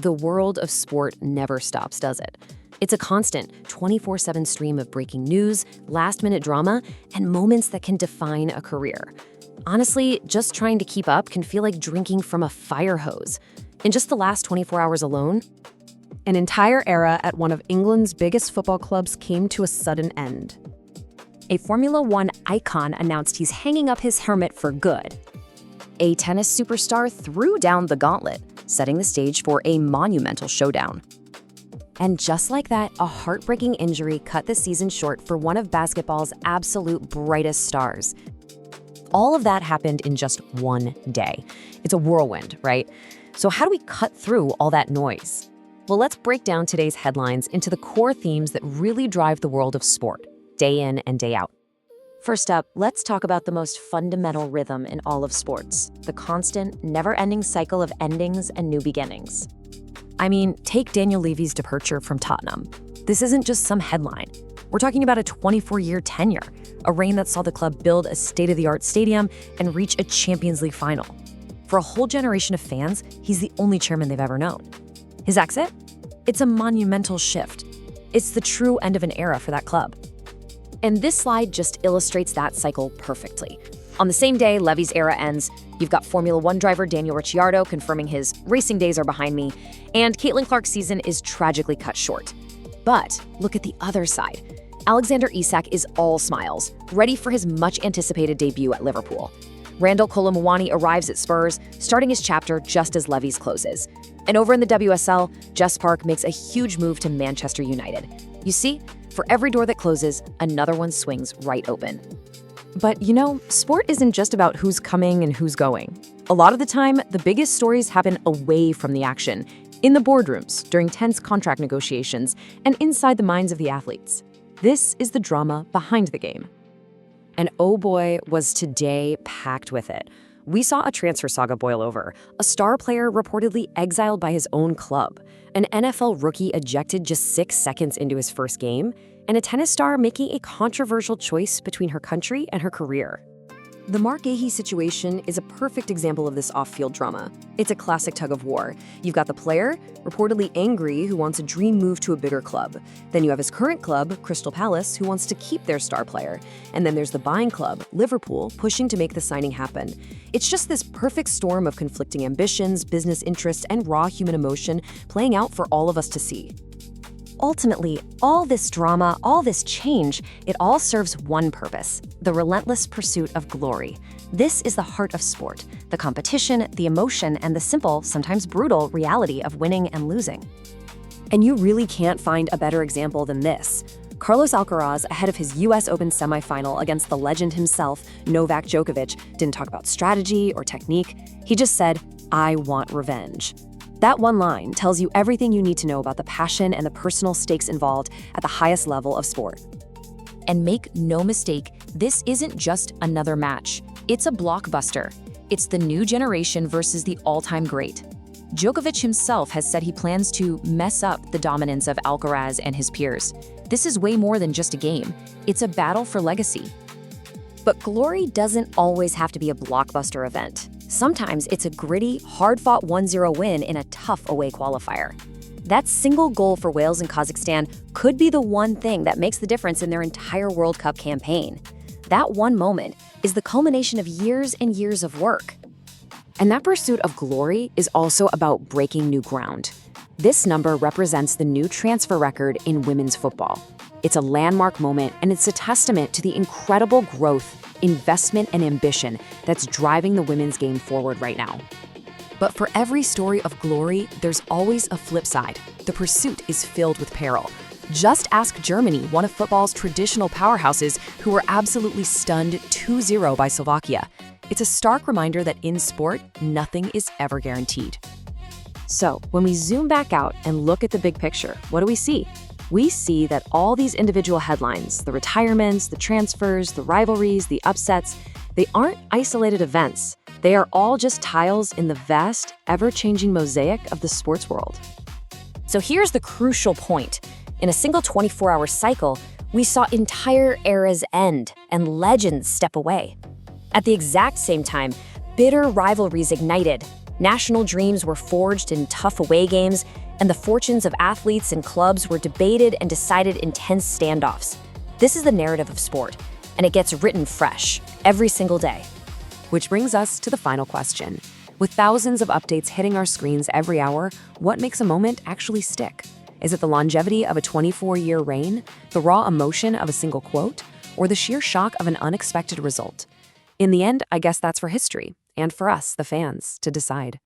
The world of sport never stops, does it? It's a constant 24/7 stream of breaking news, last-minute drama, and moments that can define a career. Honestly, just trying to keep up can feel like drinking from a fire hose. In just the last 24 hours alone, an entire era at one of England's biggest football clubs came to a sudden end. A Formula One icon announced he's hanging up his helmet for good. A tennis superstar threw down the gauntlet, setting the stage for a monumental showdown. And just like that, a heartbreaking injury cut the season short for one of basketball's absolute brightest stars. All of that happened in just one day. It's a whirlwind, right? So how do we cut through all that noise? Well, let's break down today's headlines into the core themes that really drive the world of sport, day in and day out. First up, let's talk about the most fundamental rhythm in all of sports, the constant, never-ending cycle of endings and new beginnings. I mean, take Daniel Levy's departure from Tottenham. This isn't just some headline. We're talking about a 24-year tenure, a reign that saw the club build a state-of-the-art stadium and reach a Champions League final. For a whole generation of fans, he's the only chairman they've ever known. His exit? It's a monumental shift. It's the true end of an era for that club. And this slide just illustrates that cycle perfectly. On the same day Levy's era ends, you've got Formula One driver Daniel Ricciardo confirming his racing days are behind me, and Caitlin Clark's season is tragically cut short. But look at the other side. Alexander Isak is all smiles, ready for his much-anticipated debut at Liverpool. Randall Kolo Muani arrives at Spurs, starting his chapter just as Levy's closes. And over in the WSL, Jess Park makes a huge move to Manchester United. You see, for every door that closes, another one swings right open. But you know, sport isn't just about who's coming and who's going. A lot of the time, the biggest stories happen away from the action, in the boardrooms, during tense contract negotiations, and inside the minds of the athletes. This is the drama behind the game. And oh boy, was today packed with it. We saw a transfer saga boil over, a star player reportedly exiled by his own club, an NFL rookie ejected just 6 seconds into his first game, and a tennis star making a controversial choice between her country and her career. The Marc Guéhi situation is a perfect example of this off-field drama. It's a classic tug of war. You've got the player, reportedly angry, who wants a dream move to a bigger club. Then you have his current club, Crystal Palace, who wants to keep their star player. And then there's the buying club, Liverpool, pushing to make the signing happen. It's just this perfect storm of conflicting ambitions, business interests, and raw human emotion playing out for all of us to see. Ultimately, all this drama, all this change, it all serves one purpose: the relentless pursuit of glory. This is the heart of sport, the competition, the emotion, and the simple, sometimes brutal, reality of winning and losing. And you really can't find a better example than this. Carlos Alcaraz, ahead of his US Open semifinal against the legend himself, Novak Djokovic, didn't talk about strategy or technique. He just said, "I want revenge." That one line tells you everything you need to know about the passion and the personal stakes involved at the highest level of sport. And make no mistake, this isn't just another match. It's a blockbuster. It's the new generation versus the all-time great. Djokovic himself has said he plans to mess up the dominance of Alcaraz and his peers. This is way more than just a game. It's a battle for legacy. But glory doesn't always have to be a blockbuster event. Sometimes it's a gritty, hard-fought 1-0 win in a tough away qualifier. That single goal for Wales and Kazakhstan could be the one thing that makes the difference in their entire World Cup campaign. That one moment is the culmination of years and years of work. And that pursuit of glory is also about breaking new ground. This number represents the new transfer record in women's football. It's a landmark moment, and it's a testament to the incredible growth, investment, and ambition that's driving the women's game forward right now. But for every story of glory, there's always a flip side. The pursuit is filled with peril. Just ask Germany, one of football's traditional powerhouses, who were absolutely stunned 2-0 by Slovakia. It's a stark reminder that in sport, nothing is ever guaranteed. So, when we zoom back out and look at the big picture, what do we see? We see that all these individual headlines, the retirements, the transfers, the rivalries, the upsets, they aren't isolated events. They are all just tiles in the vast, ever-changing mosaic of the sports world. So here's the crucial point. In a single 24-hour cycle, we saw entire eras end and legends step away. At the exact same time, bitter rivalries ignited. National dreams were forged in tough away games, and the fortunes of athletes and clubs were debated and decided in tense standoffs. This is the narrative of sport, and it gets written fresh every single day. Which brings us to the final question. With thousands of updates hitting our screens every hour, what makes a moment actually stick? Is it the longevity of a 24-year reign, the raw emotion of a single quote, or the sheer shock of an unexpected result? In the end, I guess that's for history, and for us, the fans, to decide.